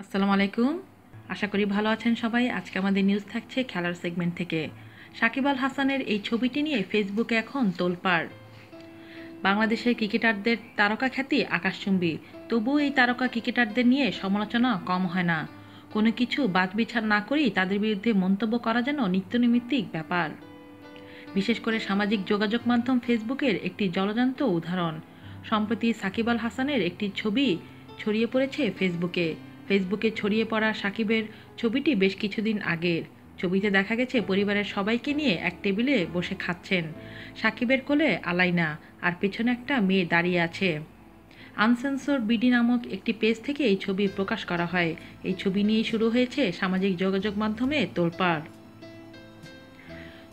আসসালামু আলাইকুম। আশা করি ভালো আছেন সবাই। আজকে আমাদের নিউজ থাকছে খেলার সেগমেন্ট থেকে। সাকিব আল হাসানের এই ছবিটি নিয়ে ফেসবুকে এখন তোলপাড়। বাংলাদেশের ক্রিকেটারদের তারকা খ্যাতি আকাশচুম্বী, তবুও এই তারকা ক্রিকেটারদের নিয়ে সমালোচনা কম হয় না। কোনো কিছু বাছবিচার না করেই তাদের বিরুদ্ধে মন্তব্য করা যেন নিত্যনৈমিত্তিক ব্যাপার। বিশেষ করে সামাজিক যোগাযোগ মাধ্যম ফেসবুকের একটি জলজান্ত উদাহরণ। সম্প্রতি সাকিব আল হাসানের একটি ছবি ছড়িয়ে পড়েছে ফেসবুকে ছড়িয়ে পড়া সাকিবের ছবিটি বেশ কিছুদিন আগের। ছবিতে দেখা গেছে পরিবারের সবাইকে নিয়ে এক টেবিলে বসে খাচ্ছেন। সাকিবের কোলে আলাইনা, আর পেছনে একটা মেয়ে দাঁড়িয়ে আছে। আনসেন্সর বিডি নামক একটি পেজ থেকে এই ছবি প্রকাশ করা হয়। এই ছবি নিয়েই শুরু হয়েছে সামাজিক যোগাযোগ মাধ্যমে তোলপাড়।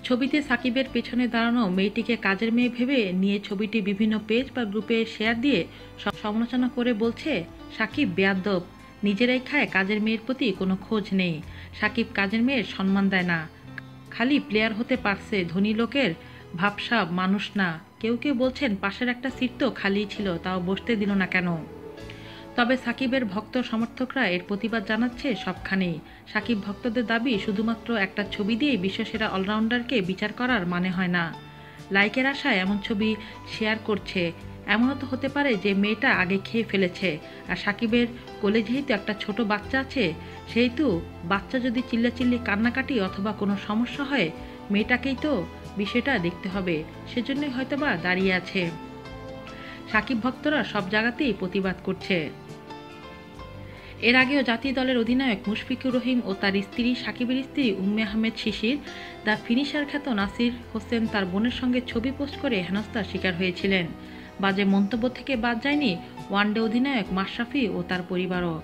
ছবিতে সাকিবের পেছনে দাঁড়ানো মেয়েটিকে কাজের মেয়ে ভেবে নিয়ে ছবিটি বিভিন্ন পেজ বা গ্রুপে শেয়ার দিয়ে সমালোচনা করে বলছে, সাকিব বেয়াদ্দপ, নিজেরাই খায়, কাজের মেয়ের প্রতি কোনো খোঁজ নেই। সাকিব কাজের মেয়ের সম্মান দেয় না, খালি প্লেয়ার হতে পারছে, ধনী লোকের ভাবসাব মানুষ না। কেউ কেউ বলছেন পাশের একটা সিট তো খালি ছিল, তাও বসতে দিল না কেন। তবে সাকিবের ভক্ত সমর্থকরা এর প্রতিবাদ জানাচ্ছে সবখানেই। সাকিব ভক্তদের দাবি, শুধুমাত্র একটা ছবি দিয়ে বিশ্বসেরা অলরাউন্ডারকে বিচার করার মানে হয় না। লাইকের আশায় এমন ছবি শেয়ার করছে। এমনও তো হতে পারে যে মেয়েটা আগে খেয়ে ফেলেছে, আর সাকিবের কোলে যেহেতু একটা ছোট বাচ্চা আছে, সেহেতু বাচ্চা যদি চিল্লাচিল্লি কান্নাকাটি অথবা কোনো সমস্যা হয়, মেয়েটাকেই তো বিষয়টা দেখতে হবে, সেজন্যই হয়তোবা দাঁড়িয়ে আছে। সাকিব ভক্তরা সব জায়গাতেই প্রতিবাদ করছে। এর আগেও জাতীয় দলের অধিনায়ক মুশফিকুর রহিম ও তার স্ত্রী সাকিবের স্ত্রী উম্মে আহমেদ শিশির, দ্য ফিনিশার খ্যাত নাসির হোসেন তার বোনের সঙ্গে ছবি পোস্ট করে হেনস্থার শিকার হয়েছিলেন। বাজে মন্তব্য থেকে বাদ যায়নি ওয়ানডে অধিনায়ক মাশরাফি ও তার পরিবারও।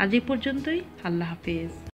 আজ এ পর্যন্তই। আল্লাহ হাফেজ।